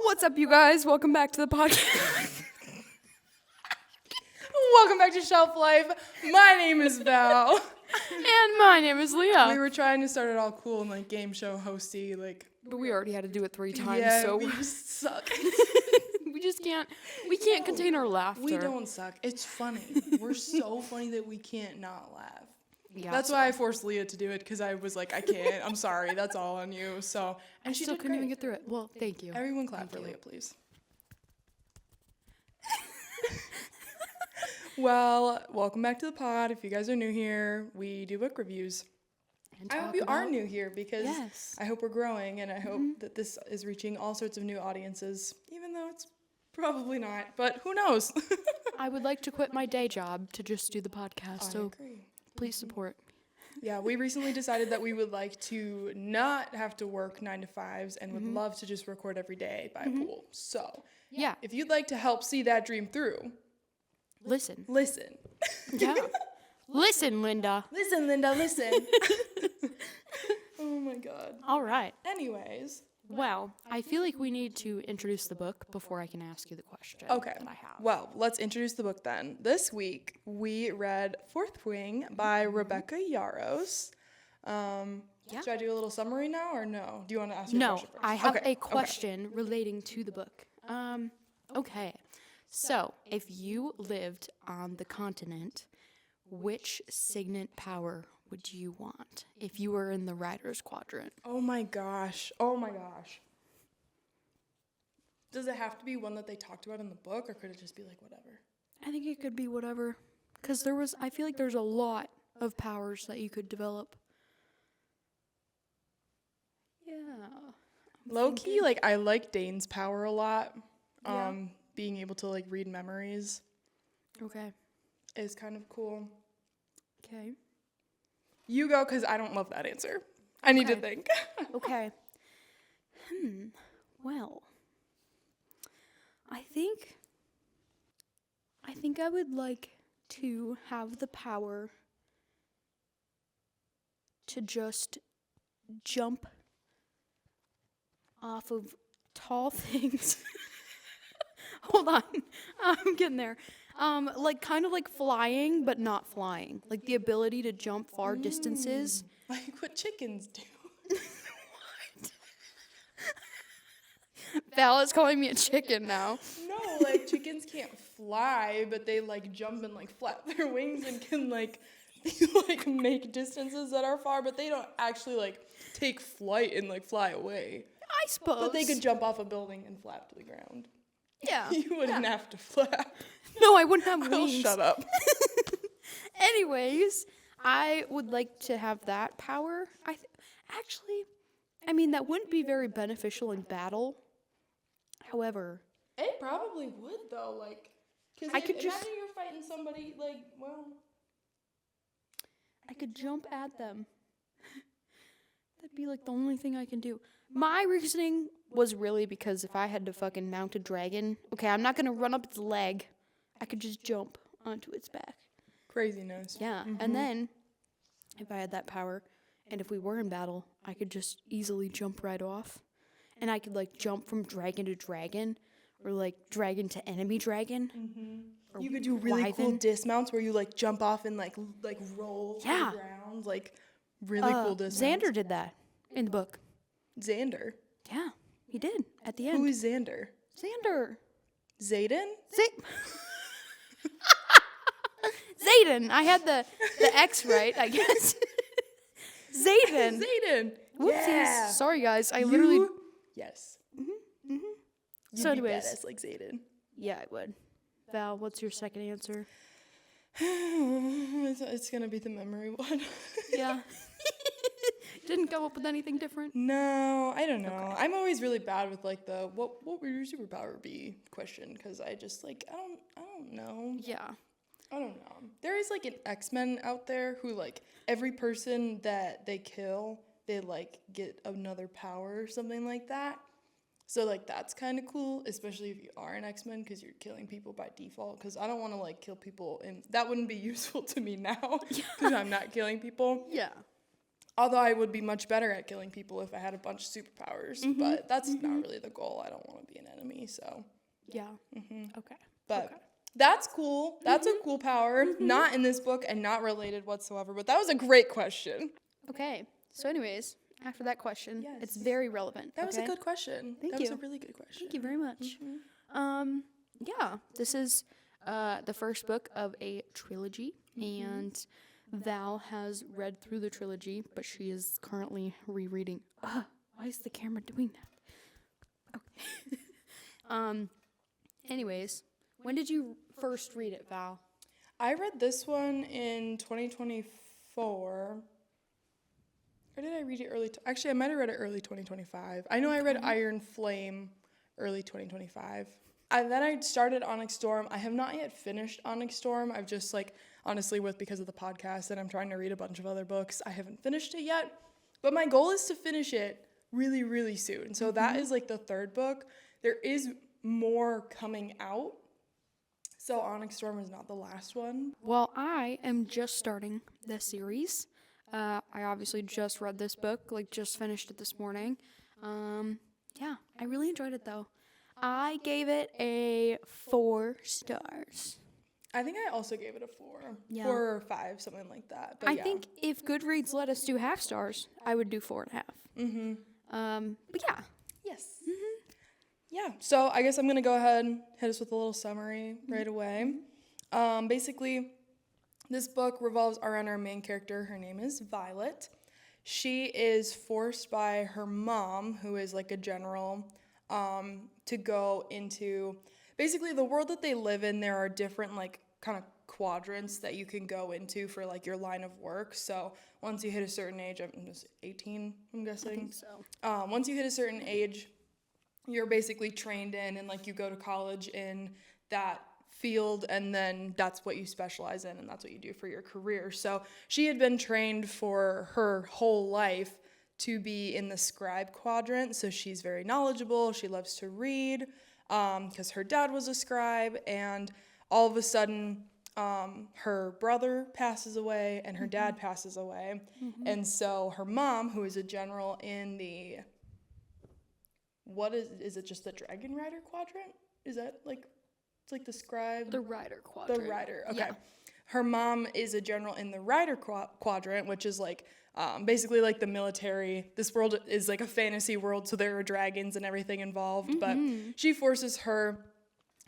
What's up, you guys? Welcome back to the podcast. Welcome back to Shelf Life. My name is Val. And my name is Leah. We were trying to start it all cool and like game show hosty, but we already had to do it 3 times, yeah, so we just suck. we can't contain our laughter. We don't suck. It's funny. We're so funny that we can't not laugh. Yeah, that's why I forced Leah to do it, because I was like, I can't. I'm sorry. That's all on you. So, and she still did couldn't even great. get through it. Well, thank you. Everyone clap for Leah, please. Well, welcome back to the pod. If you guys are new here, we do book reviews. I hope you are new here, because I hope we're growing, and I hope that this is reaching all sorts of new audiences, even though it's probably not, but who knows? I would like to quit my day job to just do the podcast, so agree. Please support. Yeah, we recently decided that we would like to not have to work 9 to 5s and would love to just record every day by a pool. So, yeah, if you'd like to help see that dream through, listen. Yeah. Listen, Linda. Listen, Linda, listen. Oh my God. All right. Anyways. Well, I feel like we need to introduce the book before I can ask you the question Okay. that I have. Well, let's introduce the book then. This week, we read Fourth Wing by Rebecca Yarros. Should I do a little summary now or no? Do you want to ask your question first? I have a question relating to the book. Okay. So, if you lived on the continent, which signet power would you want if you were in the Rider's Quadrant? Oh my gosh. Does it have to be one that they talked about in the book, or could it just be like whatever? I think it could be whatever. Because I feel like there's a lot of powers that you could develop. Yeah. Low-key, like, I like Dane's power a lot. Yeah. Being able to, like, read memories. Okay. Is kind of cool. Okay. You go, because I don't love that answer. I need to think. Okay. Well, I think I would like to have the power to just jump off of tall things. Hold on. I'm getting there. Like kind of like flying, but not flying. Like the ability to jump far distances. Like what chickens do. What? Val is calling me a chicken now. No, like chickens can't fly, but they like jump and like flap their wings and can like make distances that are far, but they don't actually like take flight and like fly away. I suppose. But they could jump off a building and flap to the ground. Yeah. You wouldn't have to flap. No, I wouldn't have I'll wings. shut up. Anyways, I would like to have that power. I mean, that wouldn't be very beneficial in battle. However, It probably would though, like, because I could imagine just- you're fighting somebody like, well, I could jump at them. That'd be like the only thing I can do. My reasoning was really because if I had to fucking mount a dragon, okay, I'm not gonna run up its leg. I could just jump onto its back. craziness. Yeah, and then if I had that power, and if we were in battle, I could just easily jump right off, and I could like jump from dragon to dragon, or like dragon to enemy dragon. Or You could do really cool wyvern. dismounts where you like jump off and like roll to Yeah. the ground, like really cool dismounts. Xander did that in the book. Xander. Yeah, he did at the end. Who is Xander? Xander? Zayden? Zayden. I had the X right, I guess. Zayden. Zayden. Whoopsies. Yeah. Sorry, guys. I literally. Yes. So You'd be anyways. badass like Zayden. Yeah, I would. Val, what's your second answer? It's gonna be the memory one. Yeah. Didn't come up with anything different? No, I don't know. Okay. I'm always really bad with like the what would your superpower be question, because I just like I don't know. Yeah. I don't know. There is like an X-Men out there who like every person that they kill, they like get another power or something like that. So like that's kind of cool, especially if you are an X-Men, because you're killing people by default. Because I don't want to like kill people, and that wouldn't be useful to me now because I'm not killing people. Yeah. Although I would be much better at killing people if I had a bunch of superpowers, but that's not really the goal. I don't want to be an enemy, so. Yeah. Okay. But Okay. that's cool. That's a cool power. Not in this book and not related whatsoever, but that was a great question. Okay. So anyways, after that question, Yes. it's very relevant. That was a okay? good question. Thank That was you. a really good question. Thank you very much. Yeah, this is the first book of a trilogy, and Val has read through the trilogy, but she is currently rereading. Why is the camera doing that? Okay. Anyways, when did you first read it, Val? I read this one in 2024. Or did I read it early? Actually, I might have read it early 2025. I know I read Iron Flame early 2025. Then I started Onyx Storm. I have not yet finished Onyx Storm. I've just honestly because of the podcast and I'm trying to read a bunch of other books, I haven't finished it yet. But my goal is to finish it really, really soon. So that is the third book. There is more coming out. So Onyx Storm is not the last one. Well, I am just starting this series. I obviously just read this book, just finished it this morning. Yeah, I really enjoyed it though. I gave it a 4 stars. I think I also gave it a 4. Yeah. 4 or 5, something like that. But I yeah. think if Goodreads let us do half stars, I would do 4.5. But yeah. Yes. Yeah. So I guess I'm gonna go ahead and hit us with a little summary right away. Basically, this book revolves around our main character. Her name is Violet. She is forced by her mom, who is a general, to go into basically the world that they live in. There are different kind of quadrants that you can go into for your line of work. So once you hit a certain age, I'm just 18, I'm guessing. I think so. Once you hit a certain age, you're basically trained in and you go to college in that field, and then that's what you specialize in and that's what you do for your career. So she had been trained for her whole life to be in the scribe quadrant. So she's very knowledgeable. She loves to read because her dad was a scribe, and all of a sudden her brother passes away and her dad passes away. And so her mom, who is a general in the, is it just the Dragon Rider quadrant? Is that it's the scribe? The Rider quadrant. The Rider, okay. Yeah. Her mom is a general in the Rider quadrant, which is basically the military. This world is a fantasy world, so there are dragons and everything involved. But she forces her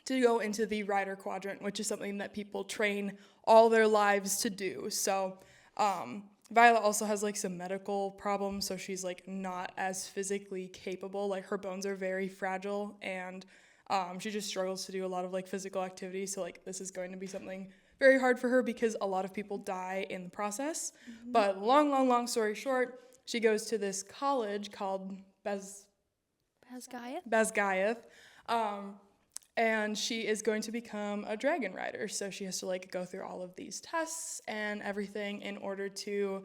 to go into the Rider quadrant, which is something that people train all their lives to do. So Violet also has some medical problems, so she's not as physically capable. Her bones are very fragile, and she just struggles to do a lot of physical activity. So this is going to be something very hard for her because a lot of people die in the process. But long story short, she goes to this college called Basgayath, and she is going to become a dragon rider. So she has to go through all of these tests and everything in order to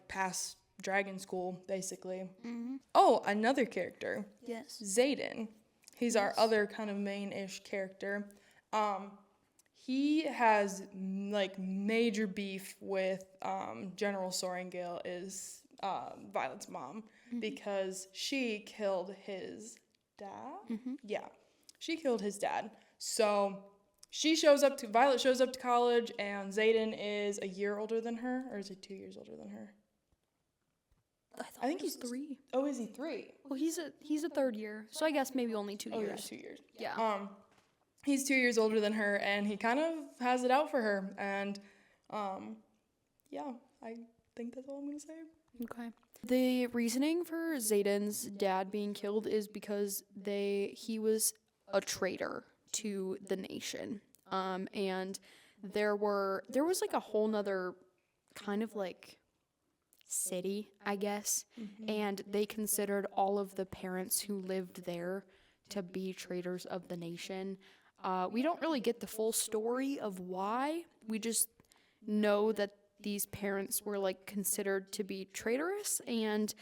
pass dragon school, basically. Oh, another character. Yes. Xaden. He's our other kind of main-ish character. He has major beef with General Sorengale, is Violet's mom, because she killed his dad. Yeah, she killed his dad. So Violet shows up to college, and Xaden is a year older than her, or is he 2 years older than her? I think he's 3. Oh, is he 3? Well, he's a third year, so I guess maybe only 2 years. Oh, yeah, 2 years. Yeah. He's 2 years older than her, and he kind of has it out for her. And, yeah, I think that's all I'm going to say. Okay. The reasoning for Xaden's dad being killed is because he was a traitor to the nation. And there was a whole nother kind of city, I guess, and they considered all of the parents who lived there to be traitors of the nation. We don't really get the full story of why. We just know that these parents were considered to be traitorous, and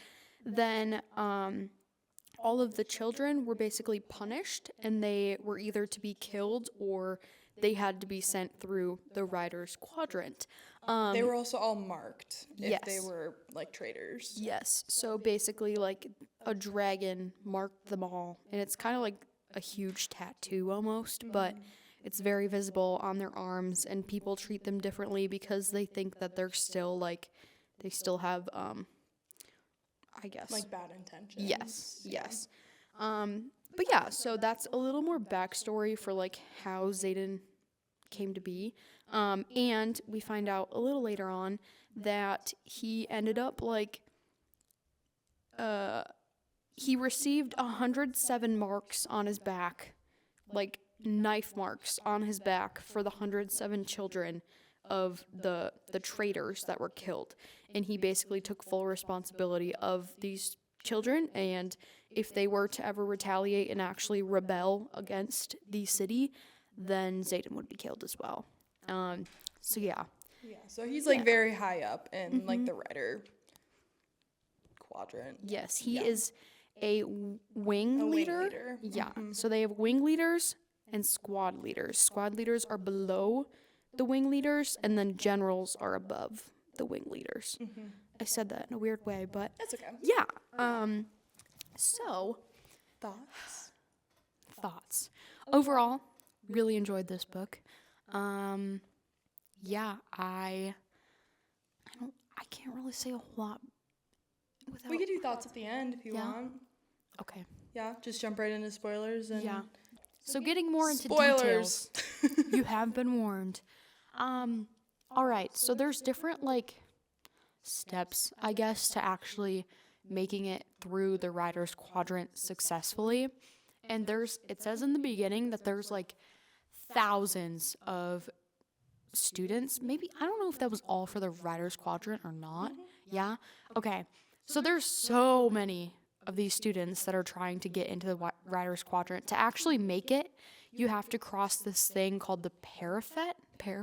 then all of the children were basically punished, and they were either to be killed or they had to be sent through the Riders Quadrant. They were also all marked if they Yes. were like traitors. Yes. So basically, like, a dragon marked them all. And it's kind of like a huge tattoo almost, but it's very visible on their arms. And people treat them differently because they think that they're still, like, they still have, I guess. Like bad intentions. Yes. Yes. But yeah, so that's a little more backstory for, like, how Xaden came to be. And we find out a little later on that he ended up, like, he received 107 marks on his back, like knife marks on his back for the 107 children of the traitors that were killed. And he basically took full responsibility of these children, and if they were to ever retaliate and actually rebel against the city, then Xaden would be killed as well. So yeah. Yeah, so he's like very high up in like the Rider Quadrant. Yes, he is a wing leader. leader. Yeah. So they have wing leaders and squad leaders. Squad leaders are below the wing leaders, and then generals are above the wing leaders. I said that in a weird way, but That's okay. yeah. So thoughts. Overall, really enjoyed this book. Yeah, I can't really say a whole lot without. We could do thoughts at the end if you Yeah. want. Okay. Yeah, just jump right into spoilers and Yeah. So getting more into spoilers. details. You have been warned. All right. So there's different like steps, I guess, to actually making it through the Riders Quadrant successfully. And it says in the beginning that there's like thousands of students. Maybe, I don't know if that was all for the Riders Quadrant or not. Yeah. Okay. So there's so many of these students that are trying to get into the Riders Quadrant. To actually make it, you have to cross this thing called the parapet. I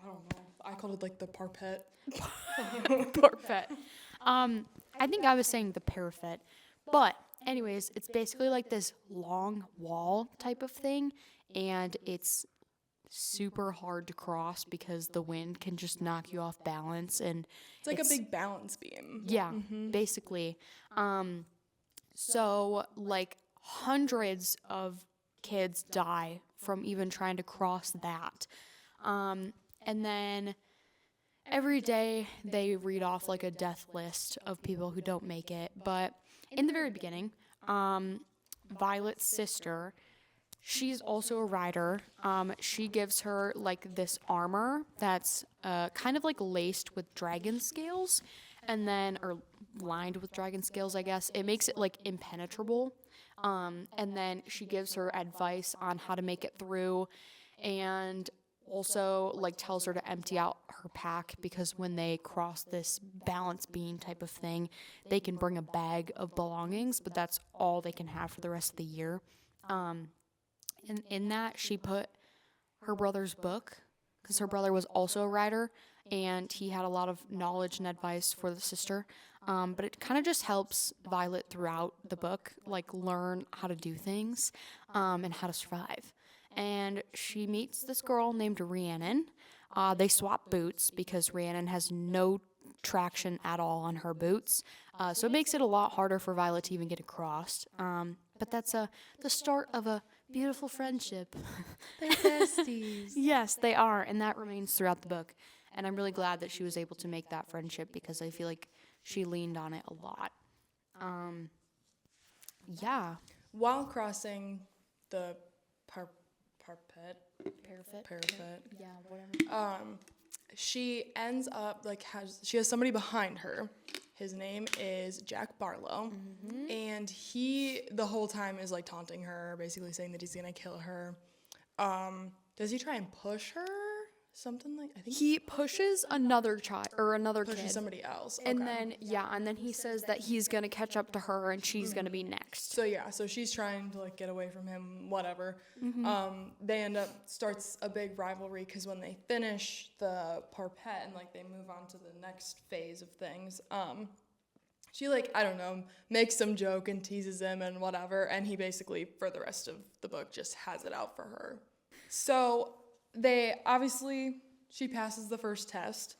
don't know. I called it like the parpet. Parapet. I think I was saying the parapet. But anyways, it's basically like this long wall type of thing, and it's super hard to cross because the wind can just knock you off balance, and It's like a big balance beam. yeah, basically. So like hundreds of kids die from even trying to cross that. And then every day they read off like a death list of people who don't make it. But in the very beginning, Violet's sister, she's also a rider. She gives her like this armor that's kind of like laced with dragon scales, and then, or lined with dragon scales, I guess. It makes it like impenetrable. And then she gives her advice on how to make it through, and also like tells her to empty out her pack, because when they cross this balance beam type of thing, they can bring a bag of belongings, but that's all they can have for the rest of the year. And in that, she put her brother's book, because her brother was also a rider, and he had a lot of knowledge and advice for the sister. But it kind of just helps Violet throughout the book, like learn how to do things, and how to survive. And she meets this girl named Rhiannon. They swap boots because Rhiannon has no traction at all on her boots. So it makes it a lot harder for Violet to even get across. But that's the start of a beautiful friendship. They're besties. Yes, they are, and that remains throughout the book. And I'm really glad that she was able to make that friendship, because I feel like she leaned on it a lot. Yeah. While crossing the parapet, Yeah, whatever. she ends up like she has somebody behind her. His name is Jack Barlow, and he the whole time is like taunting her, basically saying that he's gonna kill her. Does he try and push her? Something like, I think He pushes another child or another pushes kid. somebody else. And Okay. then he says that he's gonna catch up to her and she's gonna be next. So yeah, so she's trying to like get away from him, whatever. They end up starts a big rivalry, because when they finish the parpet and like they move on to the next phase of things, she like, I don't know, makes some joke and teases him and whatever, and he basically for the rest of the book just has it out for her. So she passes the first test.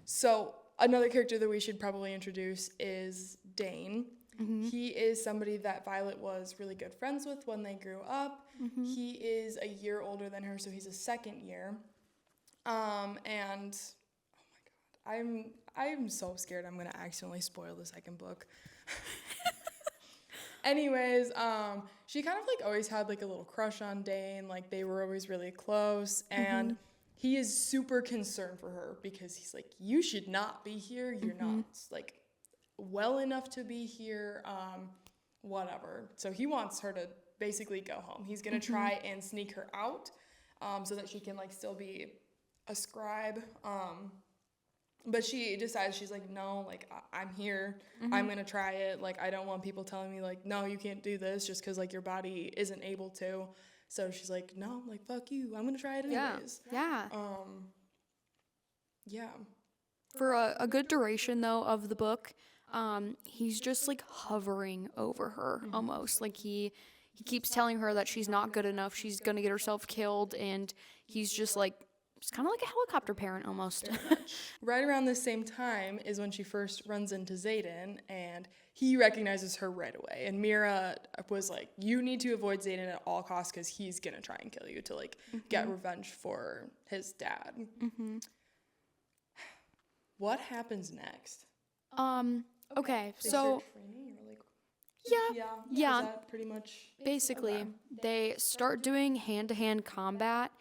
So another character that we should probably introduce is Dane. He is somebody that Violet was really good friends with when they grew up. He is a year older than her, so he's a second year. And oh my god, I'm so scared I'm gonna accidentally spoil the second book. Anyways, she kind of like always had like a little crush on Dane. Like they were always really close, and he is super concerned for her because he's like, you should not be here. You're not like well enough to be here. Whatever. So he wants her to basically go home. He's gonna try and sneak her out, so that she can like still be a scribe. But she decides, she's like, no, like, I'm here. I'm going to try it. Like, I don't want people telling me, like, no, you can't do this just because, like, your body isn't able to. So she's like, no, like, fuck you. I'm going to try it anyways. Yeah. Yeah. For a good duration, though, of the book, he's just, like, hovering over her almost. Like, he keeps telling her that she's not good enough. She's going to get herself killed. And he's just, like, it's kind of like a helicopter parent almost. Right around the same time is when she first runs into Xaden, and he recognizes her right away. And Mira was like, you need to avoid Xaden at all costs because he's going to try and kill you to, like, get revenge for his dad. What happens next? Okay, They so... start training, or like, Yeah. Is that pretty much... Basically, they start doing hand-to-hand combat.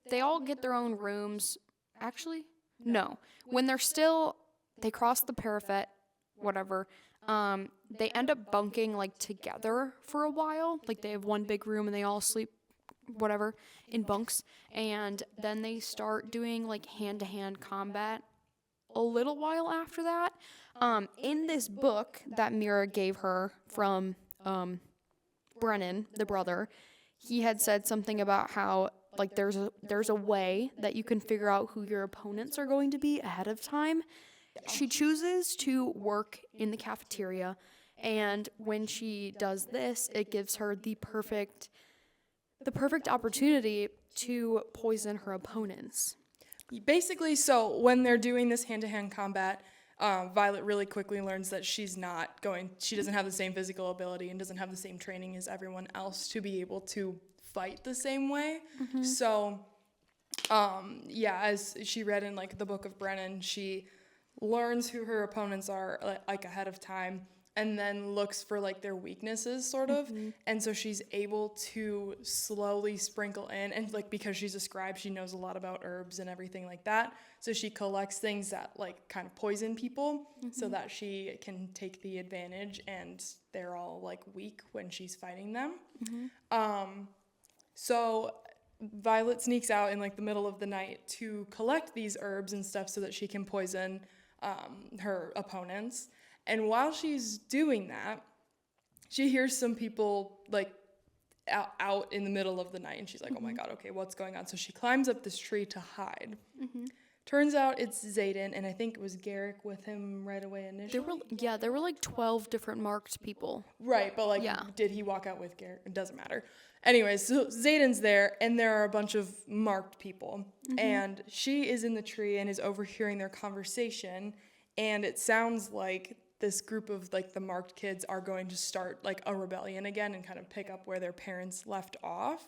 They all get their own rooms. Actually, no. When they cross the parapet, whatever, they end up bunking, like, together for a while. Like, they have one big room and they all sleep, whatever, in bunks. And then they start doing, like, hand-to-hand combat a little while after that. In this book that Mira gave her from Brennan, the brother, he had said something about how, like, there's a way that you can figure out who your opponents are going to be ahead of time. She chooses to work in the cafeteria, and when she does this, it gives her the perfect opportunity to poison her opponents. Basically, so when they're doing this hand-to-hand combat, Violet really quickly learns that she doesn't have the same physical ability and doesn't have the same training as everyone else to be able to fight the same way. So, as she read in, like, the book of Brennan, she learns who her opponents are, like, ahead of time, and then looks for, like, their weaknesses, sort of. And so she's able to slowly sprinkle in, and, like, because she's a scribe, she knows a lot about herbs and everything like that. So she collects things that, like, kind of poison people so that she can take the advantage, and they're all, like, weak when she's fighting them. So Violet sneaks out in, like, the middle of the night to collect these herbs and stuff so that she can poison her opponents. And while she's doing that, she hears some people, like, out in the middle of the night, and she's like, oh my god, okay, what's going on? So she climbs up this tree to hide. Turns out it's Xaden, and I think it was Garrick with him right away initially. There were like 12 different marked people. Right, but, like, did he walk out with Garrick? It doesn't matter. Anyways, so Xaden's there, and there are a bunch of marked people. And she is in the tree and is overhearing their conversation, and it sounds like this group of, like, the marked kids are going to start, like, a rebellion again and kind of pick up where their parents left off.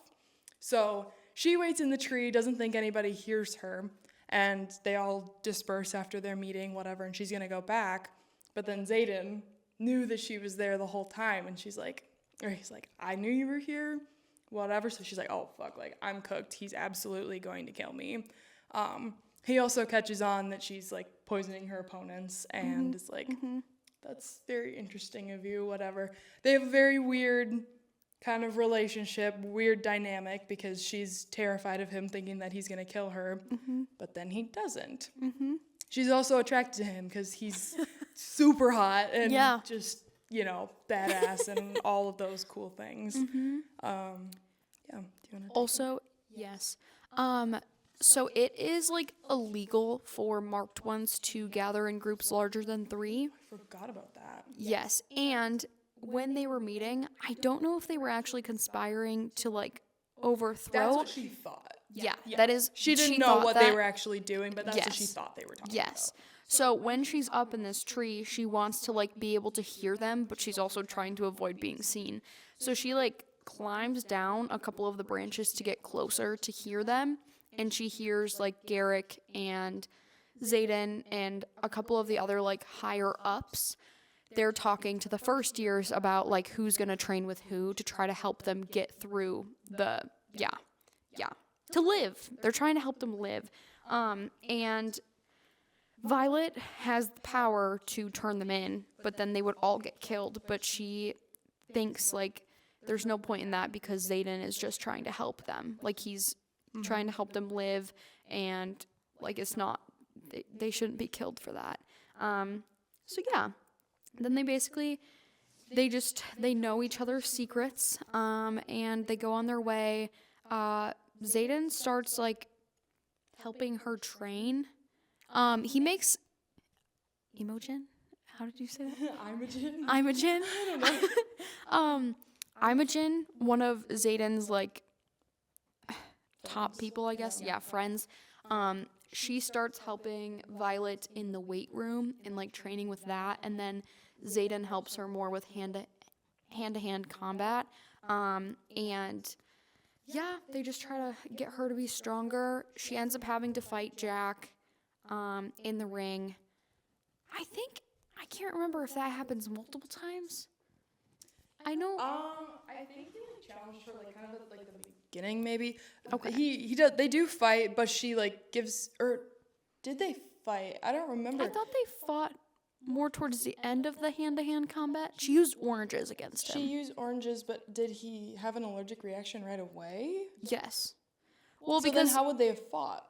So she waits in the tree, doesn't think anybody hears her, and they all disperse after their meeting, whatever, and she's gonna go back. But then Xaden knew that she was there the whole time, and he's like, I knew you were here, whatever. So she's like, oh fuck, like, I'm cooked. He's absolutely going to kill me. He also catches on that she's, like, poisoning her opponents, and is like, that's very interesting of you, whatever. They have a very weird kind of relationship, weird dynamic, because she's terrified of him, thinking that he's going to kill her, but then he doesn't. She's also attracted to him because he's super hot and just, you know, badass and all of those cool things. Do you want to Also, yes. So it is, like, illegal for marked ones to gather in groups larger than 3. I forgot about that. Yes, and when they were meeting, I don't know if they were actually conspiring to, like, overthrow. That's what she thought. Yeah, that is. She didn't know thought what that, they were actually doing, but that's what she Yes. thought they were talking Yes. about. So when she's up in this tree, she wants to like be able to hear them, but she's also trying to avoid being seen. So she like climbs down a couple of the branches to get closer to hear them, and she hears like Garrick and Zayden and a couple of the other like higher ups. They're talking to the first years about like who's going to train with who to try to help them get through the to live. They're trying to help them live. And Violet has the power to turn them in, but then they would all get killed. But she thinks, like, there's no point in that because Zayden is just trying to help them. Like, he's trying to help them live, and, like, it's not, they shouldn't be killed for that. So, yeah. Then they basically, they know each other's secrets, and they go on their way. Zayden starts, like, helping her train. He makes Imogen? How did you say that? Imogen? I don't know. Imogen, one of Zayden's, like, top people, I guess. Yeah, friends. She starts helping Violet in the weight room and, like, training with that. And then Zayden helps her more with hand-to-hand combat. And yeah, they just try to get her to be stronger. She ends up having to fight Jack in the ring. I can't remember if that happens multiple times. I know. I think they like challenged her like kind of at like the beginning maybe. Okay. They do fight, but she like gives, or did they fight? I don't remember. I thought they fought more towards the end of the hand-to-hand combat. She used oranges against him. She used oranges, but did he have an allergic reaction right away? Yes. Well, So because then how would they have fought?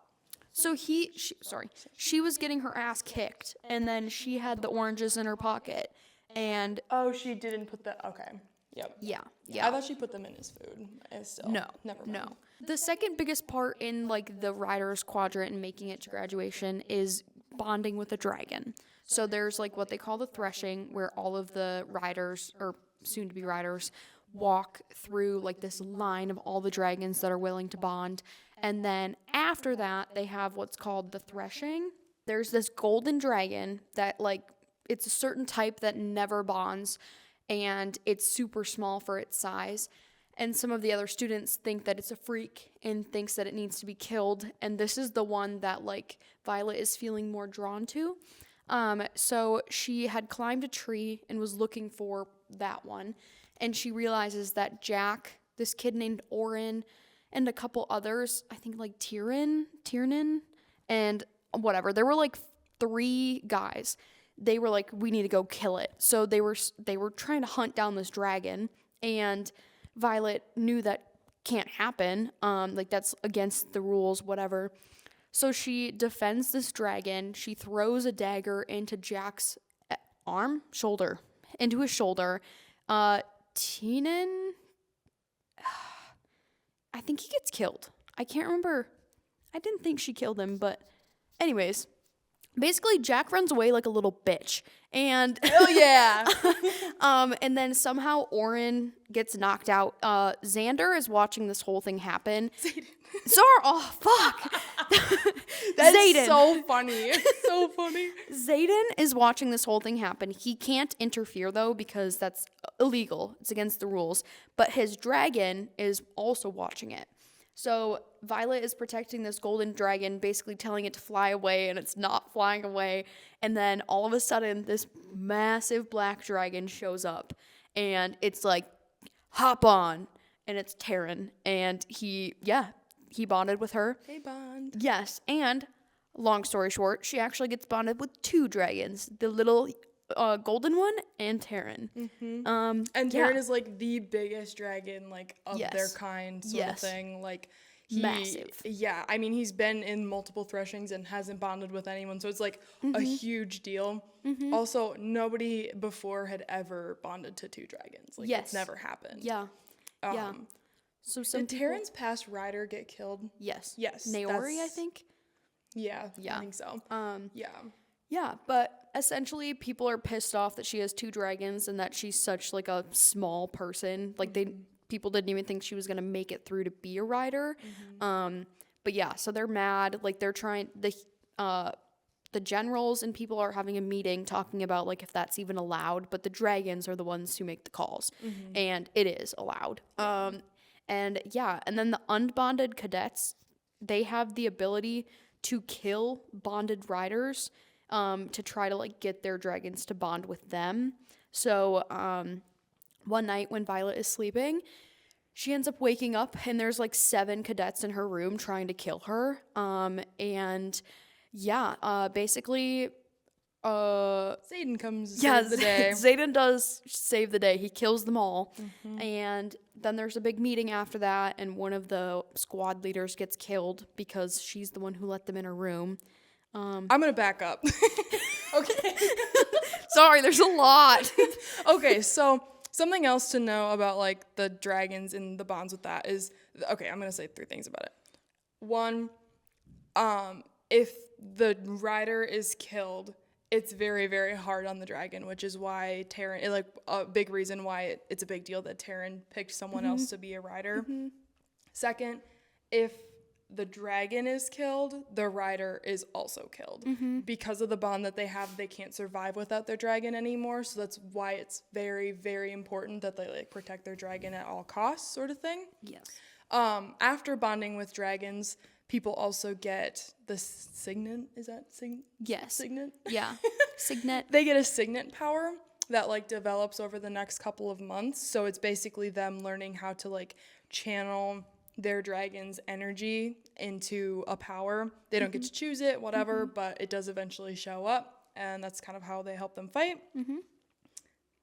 so she was getting her ass kicked, and then she had the oranges in her pocket, and Oh, she didn't put the, okay. Yep. yeah. I thought she put them in his food. Still, No, never mind. no. The second biggest part in like the riders quadrant and making it to graduation is bonding with a dragon. So there's like what they call the threshing, where all of the riders or soon to be riders walk through like this line of all the dragons that are willing to bond. And then after that, they have what's called the threshing. There's this golden dragon that like it's a certain type that never bonds, and it's super small for its size. And some of the other students think that it's a freak and thinks that it needs to be killed. And this is the one that like Violet is feeling more drawn to. So she had climbed a tree and was looking for that one. And she realizes that Jack, this kid named Orin, and a couple others, I think like Tiernan, and whatever. There were like 3 guys. They were like, we need to go kill it. So they were trying to hunt down this dragon, and Violet knew that can't happen. Like that's against the rules, whatever. So she defends this dragon. She throws a dagger into Jack's shoulder. Tiernan, I think he gets killed. I can't remember. I didn't think she killed him, but anyways, basically Jack runs away like a little bitch. And Oh yeah. and then somehow Orin gets knocked out. Xander is watching this whole thing happen. Oh fuck. That's Zayden. so funny. It's so funny. Zayden is watching this whole thing happen. He can't interfere, though, because that's illegal. It's against the rules. But his dragon is also watching it. So Violet is protecting this golden dragon, basically telling it to fly away, and it's not flying away. And then all of a sudden, this massive black dragon shows up. And it's like, hop on. And it's Terran. And he bonded with her. Hey, Bond. Yes, and long story short, she actually gets bonded with 2 dragons, the little golden one and Terran. Mm-hmm. And Terran is like the biggest dragon like of Yes. their kind sort of thing. Like Massive. Yeah, I mean he's been in multiple threshings and hasn't bonded with anyone, so it's like a huge deal. Also, nobody before had ever bonded to 2 dragons. Like Yes. it's never happened. Yeah. Yeah. So some Did Terran's past rider get killed? Yes. Yes, Naori, I that's- think. Yeah, Yeah. I think so. Yeah. Yeah, but essentially people are pissed off that she has 2 dragons and that she's such like a small person. Like people didn't even think she was going to make it through to be a rider. But yeah, so they're mad. Like, they're trying, the generals and people are having a meeting talking about, like, if that's even allowed. But the dragons are the ones who make the calls. And it is allowed. And yeah, and then the unbonded cadets, they have the ability to kill bonded riders to try to, like, get their dragons to bond with them. So one night when Violet is sleeping, she ends up waking up and there's like 7 cadets in her room trying to kill her. And yeah, basically, Zayden comes to yeah, save the day. Zayden does save the day. He kills them all. And then there's a big meeting after that, and one of the squad leaders gets killed because she's the one who let them in her room. I'm going to back up. Okay. Sorry, there's a lot. Okay, so something else to know about, like, the dragons and the bonds with that is, okay, I'm going to say 3 things about it. 1, if the rider is killed, it's very, very hard on the dragon, which is why Taryn, like, a big reason why it's a big deal that Taryn picked someone else to be a rider. 2nd, if the dragon is killed, the rider is also killed. Because of the bond that they have, they can't survive without their dragon anymore. So that's why it's very, very important that they, like, protect their dragon at all costs, sort of thing. Yes. After bonding with dragons, people also get the signet. Is that Yes. signet? Yeah. Signet. They get a signet power that, like, develops over the next couple of months. So it's basically them learning how to, like, channel their dragon's energy into a power. They don't get to choose it, whatever, but it does eventually show up, and that's kind of how they help them fight.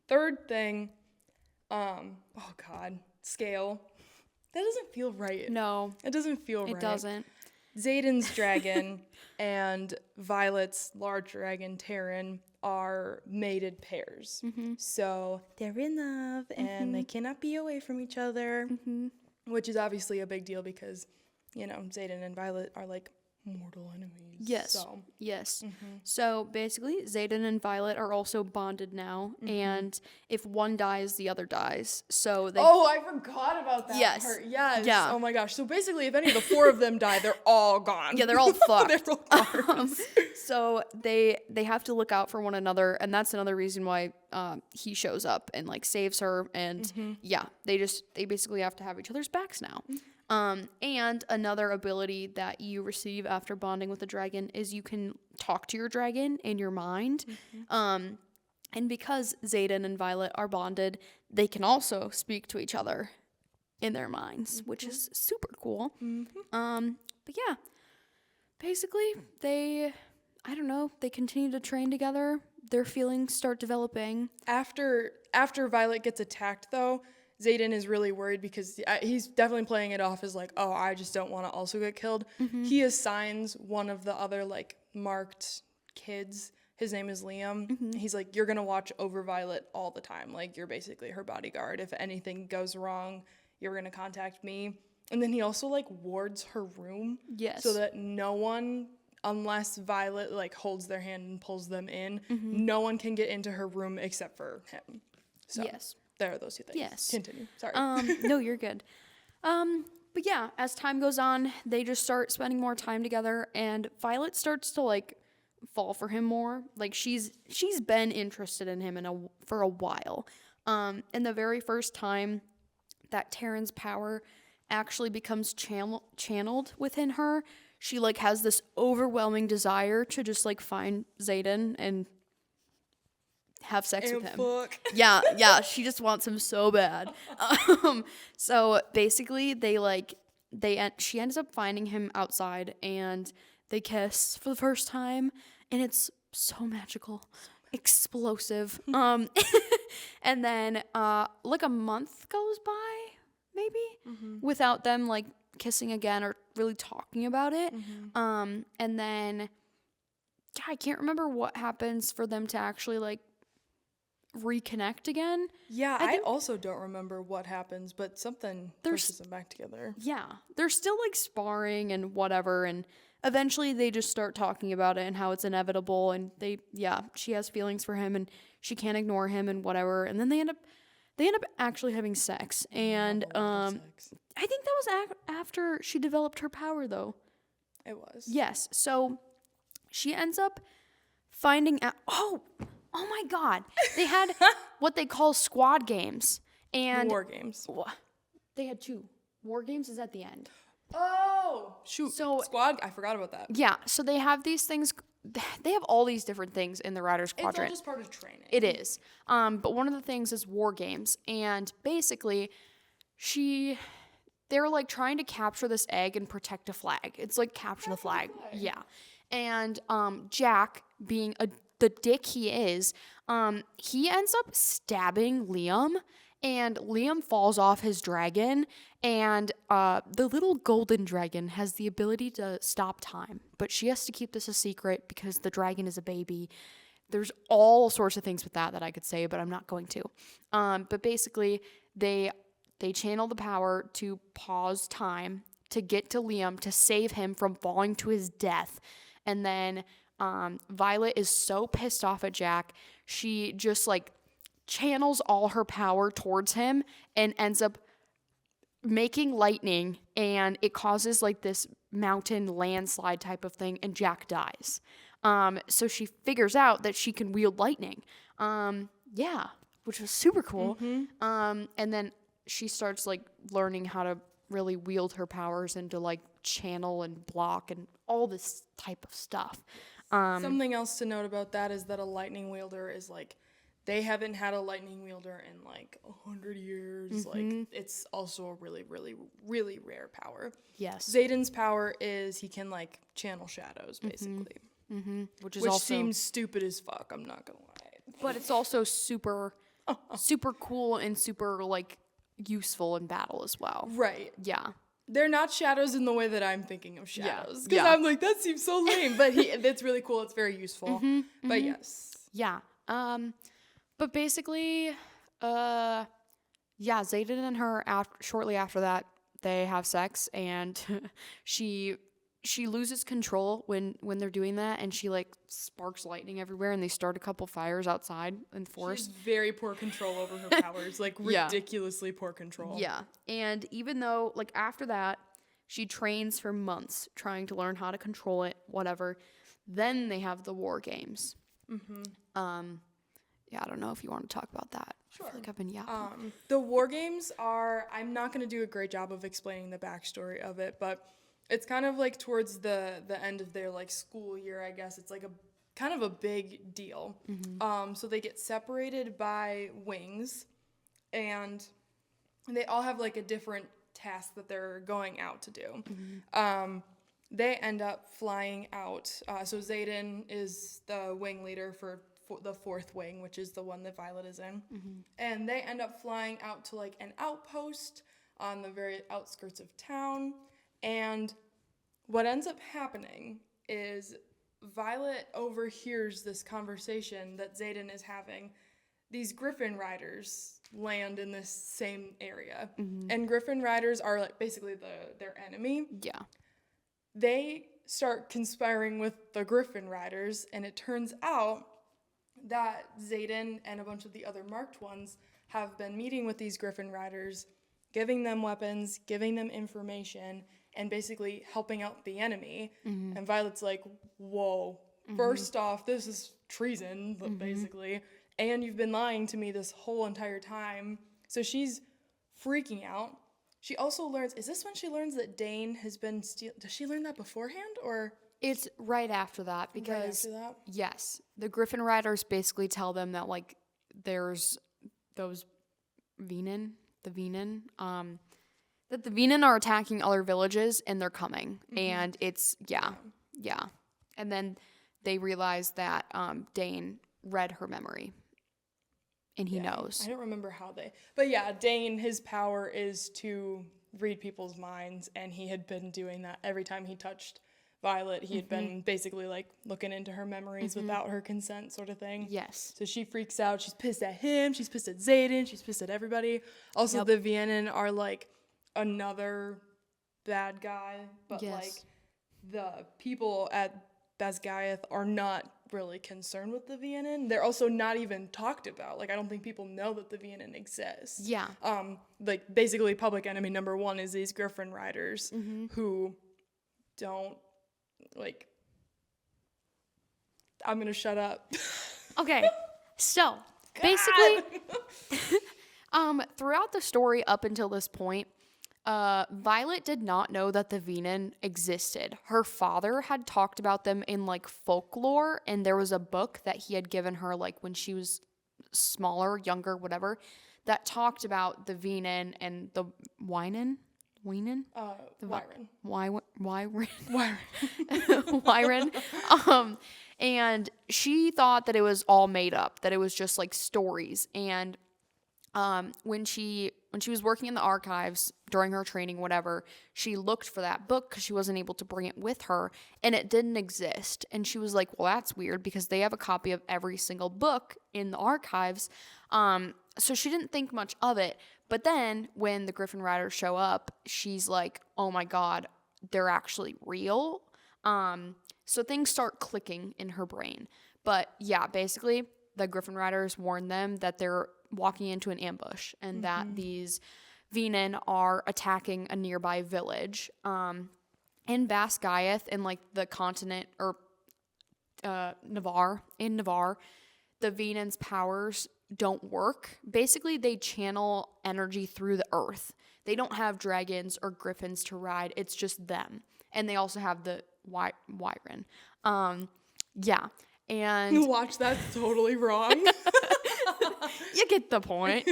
3rd thing, oh God, scale. That doesn't feel right. No, It doesn't feel right. it doesn't. Zayden's dragon and Violet's large dragon, Taryn, are mated pairs. So they're in love, and they cannot be away from each other. Which is obviously a big deal because, you know, Zayden and Violet are, like, mortal enemies. Yes. So. Yes. So basically, Zayden and Violet are also bonded now, and if one dies, the other dies. So they. Oh, I forgot about that Yes. part. Yes. Yeah. Oh my gosh. So basically, if any of the 4 of them die, they're all gone. Yeah, they're all fucked. They're all gone. So they have to look out for one another, and that's another reason why he shows up and, like, saves her. And yeah, they basically have to have each other's backs now. And another ability that you receive after bonding with a dragon is you can talk to your dragon in your mind. And because Zayden and Violet are bonded, they can also speak to each other in their minds, which is super cool. But yeah, basically they continue to train together. Their feelings start developing. After Violet gets attacked, though, Zayden is really worried because he's definitely playing it off as, like, oh, I just don't want to also get killed. He assigns one of the other, like, marked kids. His name is Liam. He's like, you're going to watch over Violet all the time. Like, you're basically her bodyguard. If anything goes wrong, you're going to contact me. And then he also, like, wards her room. Yes. So that no one, unless Violet, like, holds their hand and pulls them in, no one can get into her room except for him. So. Yes. There are those 2 things. Yes. Continue. Sorry. No, you're good. But yeah, as time goes on, they just start spending more time together, and Violet starts to, like, fall for him more. Like, she's been interested in him for a while. And the very first time that Taryn's power actually becomes channeled within her, she, like, has this overwhelming desire to just, like, find Zayden and have sex with him. Fuck. Yeah, she just wants him so bad. So basically, she ends up finding him outside, and they kiss for the first time, and it's so magical, explosive. And then like a month goes by, maybe, without them, like, kissing again or really talking about it. And then I can't remember what happens for them to actually, like, reconnect again. Yeah, I also don't remember what happens, but something pushes them back together. Yeah, they're still, like, sparring and whatever, and eventually they just start talking about it and how it's inevitable, and she has feelings for him and she can't ignore him and whatever, and then they end up they end up actually having sex, and A lot of sex. I think that was after she developed her power, though. It was. Yes. So she ends up finding out. Oh my God! They had what they call squad games, and War games. they had 2 war games. Is at the end. Oh, shoot. So- Squad, I forgot about that. Yeah. So they have these things. They have all these different things in the Riders It's all Quadrant. just part of training. It is. But one of the things is war games, and basically, they're like trying to capture this egg and protect a flag. It's like capture the flag. Yeah. And Jack, being the dick he is, he ends up stabbing Liam, and Liam falls off his dragon, and the little golden dragon has the ability to stop time, but she has to keep this a secret because the dragon is a baby. There's all sorts of things with that I could say, but I'm not going to. But basically, they channel the power to pause time to get to Liam to save him from falling to his death. And then Violet is so pissed off at Jack, she just like channels all her power towards him and ends up making lightning, and it causes like this mountain landslide type of thing, and Jack dies. So she figures out that she can wield lightning. Yeah, which was super cool. And then she starts like learning how to really wield her powers and to like channel and block and all this type of stuff. Something else to note about that is that a lightning wielder is like, they haven't had a lightning wielder in like 100 years. Like, it's also a really, really, really rare power. Yes. Zayden's power is he can like channel shadows, basically. Which Which seems stupid as fuck, I'm not gonna lie. but it's also super cool and super like useful in battle as well. Right. Yeah. They're not shadows in the way that I'm thinking of shadows. Because Yeah. I'm like, that seems so lame. But that's really cool. It's very useful. But yes. Yeah. But basically, yeah, Zayden and her shortly after that, they have sex, and she loses control when they're doing that, and she like sparks lightning everywhere, and they start a couple fires outside in the She has forest. very poor control over her powers. Like, Yeah. ridiculously poor control. Yeah. And even though like after that, she trains for months trying to learn how to control it, whatever. Then they have the war games. Yeah, I don't know if you want to talk about that. Sure. I feel like I've been yapping. The war games are, I'm not going to do a great job of explaining the backstory of it, but it's kind of like towards the end of their like school year, I guess. It's like a kind of a big deal. So they get separated by wings, and they all have like a different task that they're going out to do. They end up flying out. So Zayden is the wing leader for the 4th wing, which is the one that Violet is in. And they end up flying out to like an outpost on the very outskirts of town. And what ends up happening is Violet overhears this conversation that Zayden is having. These Griffin Riders land in this same area. And Griffin Riders are like basically their enemy. Yeah. They start conspiring with the Griffin Riders, and it turns out that Zayden and a bunch of the other marked ones have been meeting with these Griffin Riders, giving them weapons, giving them information, and basically helping out the enemy. And Violet's like, whoa, first off, this is treason, basically, and you've been lying to me this whole entire time. So she's freaking out. She also learns, is this when she learns that Dane has been does she learn that beforehand, or? It's right after that, because Right after that? yes, the Griffin Riders basically tell them that like there's those Venin, that the Venin are attacking other villages and they're coming, and it's yeah, and then they realize that Dane read her memory, and he knows. I don't remember how but yeah, Dane, his power is to read people's minds, and he had been doing that every time he touched Violet. He had been basically like looking into her memories without her consent, sort of thing. Yes. So she freaks out. She's pissed at him. She's pissed at Zayden. She's pissed at everybody. Also, the Viennan are like another bad guy, but Yes. like the people at Basgaeth are not really concerned with the VNN. They're also not even talked about. Like, I don't think people know that the VNN exists. Yeah. Like, basically, public enemy number one is these Griffin Riders who don't, like, I'm going to shut up. Okay. So, basically, throughout the story up until this point, Violet did not know that the Venin existed. Her father had talked about them in like folklore, and there was a book that he had given her like when she was smaller, younger, whatever, that talked about the Venin and the Wynan. Wynan? Wyron. Wyron. And she thought that it was all made up, that it was just like stories. And when she was working in the archives during her training, whatever, she looked for that book because she wasn't able to bring it with her, and it didn't exist. And she was like, well, that's weird because they have a copy of every single book in the archives. So she didn't think much of it. But then when the Griffin Riders show up, she's like, oh my God, they're actually real. So things start clicking in her brain. But yeah, basically, the Griffin Riders warn them that they're walking into an ambush and that these Venin are attacking a nearby village. In Basgiath, in like the continent, or Navarre, the Venin's powers don't work. Basically, they channel energy through the earth. They don't have dragons or griffins to ride. It's just them. And they also have the Wyron. Yeah. And Watch, that's totally wrong. you get the point.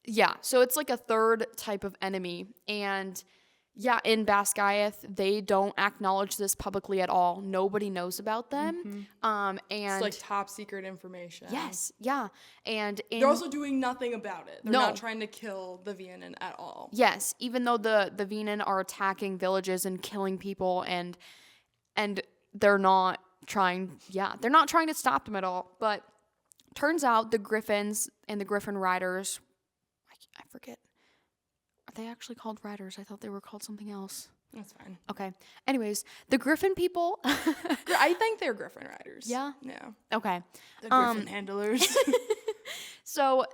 Yeah, so it's like a third type of enemy. And yeah, in Basgiath, they don't acknowledge this publicly at all. Nobody knows about them. And It's like top secret information. yes, yeah. And They're also doing nothing about it. They're not trying to kill the VNN at all. yes, even though the Venin are attacking villages and killing people, and they're not trying to stop them at all. But turns out the Griffins and the Griffin Riders, I forget. Are they actually called riders? I thought they were called something else. That's fine. Okay. Anyways, the Griffin people. I think they're Griffin Riders. Yeah? Yeah. Okay. The Griffin handlers. So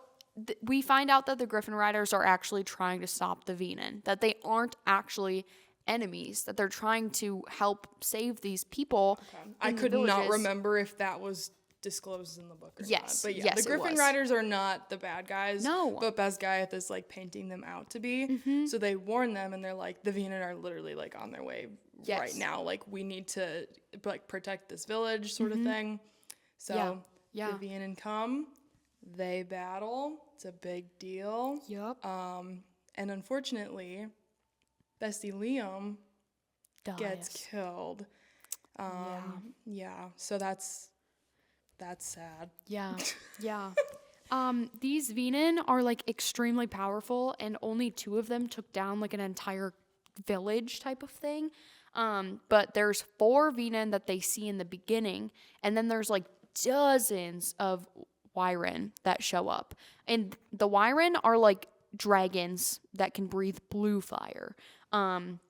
we find out that the Griffin Riders are actually trying to stop the Venin, that they aren't actually enemies, that they're trying to help save these people. Okay. I could not remember if that was disclosed in the book or not. But yeah, yes, the Griffin Riders are not the bad guys. No. But Basgiath is like painting them out to be. So they warn them and they're like, the Venin are literally like on their way right now. Like, we need to like protect this village sort of thing. So the Venin come, they battle. It's a big deal. Yep. And unfortunately, Bestie Liam gets killed. Yeah. So that's sad. Yeah. Yeah. These Venin are like extremely powerful, and only 2 of them took down like an entire village type of thing. But there's 4 Venin that they see in the beginning, and then there's like dozens of Wyron that show up. And the Wyron are like dragons that can breathe blue fire. And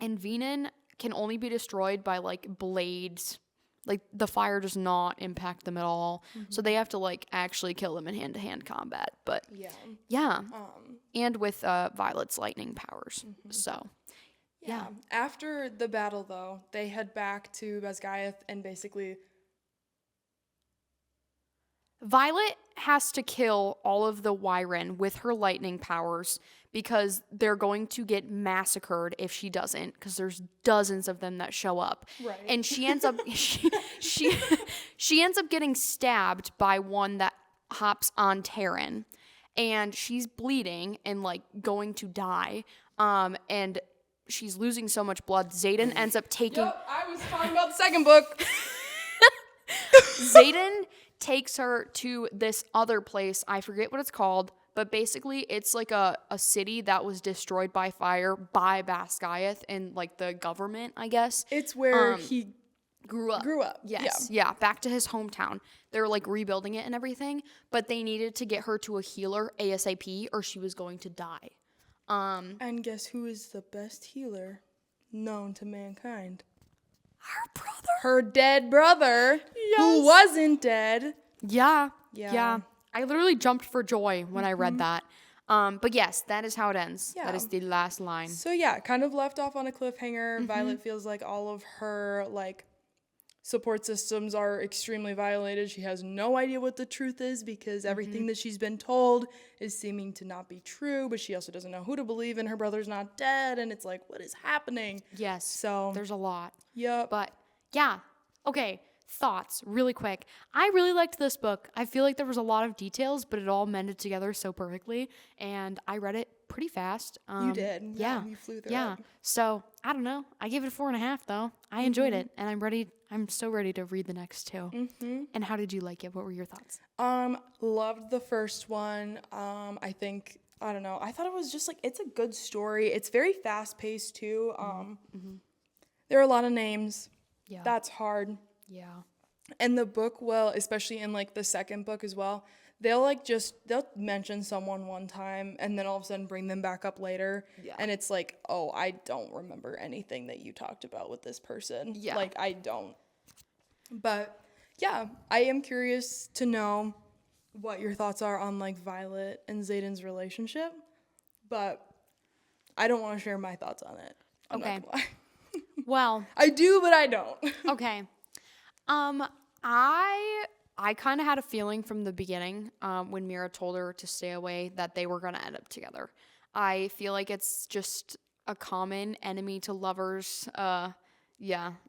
Venin can only be destroyed by like blades. Like, the fire does not impact them at all. So they have to like actually kill them in hand-to-hand combat. But yeah. And with Violet's lightning powers. So yeah. After the battle, though, they head back to Basgiath and basically Violet has to kill all of the Wyron with her lightning powers, because they're going to get massacred if she doesn't, because there's dozens of them that show up. Right. And she ends up she ends up getting stabbed by one that hops on Terran, and she's bleeding and like going to die. And she's losing so much blood. Zayden ends up taking I was talking about the second book. Zayden takes her to this other place. I forget what it's called, but basically it's like a city that was destroyed by fire by Basgiath and like the government, I guess. It's where he grew up. Yes. Yeah. Back to his hometown. They're like rebuilding it and everything, but they needed to get her to a healer ASAP or she was going to die. And guess who is the best healer known to mankind? Her dead brother, who Yes. wasn't dead. Yeah. Yeah. Yeah. I literally jumped for joy when I read that. But yes, that is how it ends. Yeah. That is the last line. So yeah, kind of left off on a cliffhanger. Violet feels like all of her like support systems are extremely violated. She has no idea what the truth is because everything that she's been told is seeming to not be true, but she also doesn't know who to believe, and her brother's not dead, and it's like, what is happening? Yes. So There's a lot. yep. But yeah. Okay. Thoughts really quick. I really liked this book. I feel like there was a lot of details, but it all mended together so perfectly. And I read it pretty fast. You did. Yeah. You flew through Yeah. it. So I don't know. I gave it a 4.5 though. I enjoyed it, and I'm ready. I'm so ready to read the next two. And how did you like it? What were your thoughts? Loved the first one. I think, I don't know. I thought it was just like, it's a good story. It's very fast paced too. There are a lot of names. Yeah. That's hard. Yeah. And the book will, especially in like the second book as well, they'll mention someone one time and then all of a sudden bring them back up later. Yeah. And it's like, oh, I don't remember anything that you talked about with this person. Yeah. Like, I don't. But yeah, I am curious to know what your thoughts are on like Violet and Zayden's relationship. But I don't want to share my thoughts on it. I'm not Okay. gonna lie. Well, I do, but I don't. okay. I kind of had a feeling from the beginning, when Mira told her to stay away, that they were gonna end up together. I feel like it's just a common enemy to lovers,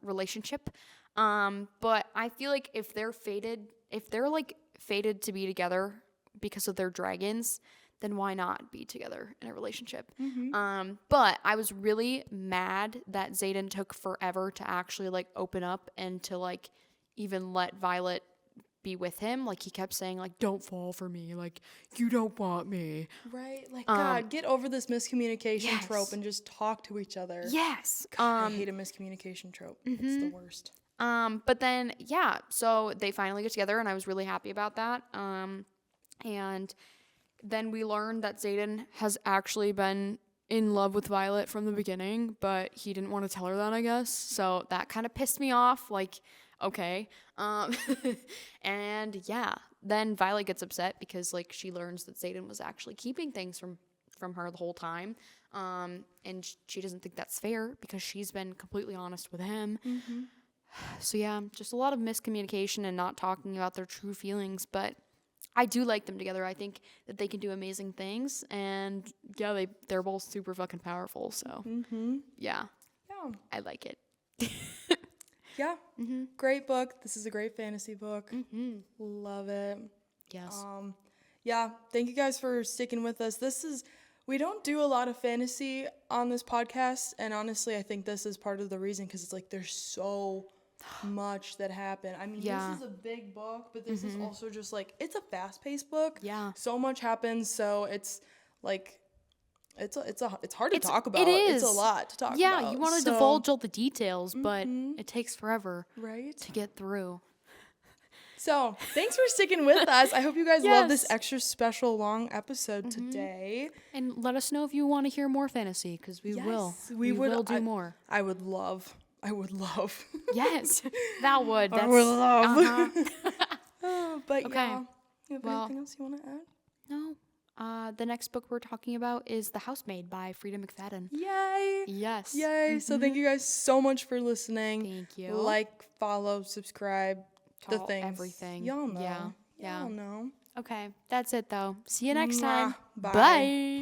relationship. But I feel like if they're fated to be together because of their dragons, then why not be together in a relationship? But I was really mad that Xaden took forever to actually like open up and to like even let Violet be with him. Like he kept saying like, don't fall for me, like you don't want me. Right? Like, God, get over this miscommunication yes. trope and just talk to each other. Yes. God, I hate a miscommunication trope. It's the worst. But then, yeah, so they finally get together, and I was really happy about that. And then we learned that Xaden has actually been in love with Violet from the beginning, but he didn't want to tell her that, I guess. So that kind of pissed me off. Like, okay. And yeah, then Violet gets upset because like she learns that Xaden was actually keeping things from her the whole time. And she doesn't think that's fair because she's been completely honest with him. So yeah, just a lot of miscommunication and not talking about their true feelings, but I do like them together. I think that they can do amazing things, and yeah, they're both super fucking powerful, so yeah, I like it. Yeah. Great book. This is a great fantasy book. Love it. Yes. Yeah, thank you guys for sticking with us. We don't do a lot of fantasy on this podcast, and honestly, I think this is part of the reason, because it's like there's so much that happened. I mean, Yeah. this is a big book, but this is also just like, it's a fast-paced book. Yeah. So much happens, so it's like it's hard to talk about. It is. It's a lot to talk about. Yeah, you want to So, divulge all the details, but it takes forever right? to get through. So, thanks for sticking with us. I hope you guys love this Yes. extra special long episode today. And let us know if you want to hear more fantasy, because we will. We will do more. I would love. Yes, that would. That's, I would love. But Okay. yeah. You have Well- anything else you want to add? No. The next book we're talking about is The Housemaid by Frida McFadden. Yay! Yes. Yay! So thank you guys so much for listening. Thank you. Like, follow, subscribe, the All- things. everything. Y'all know. Yeah. Y'all know. Okay, that's it though. See you next time. Mwah. Bye. Bye.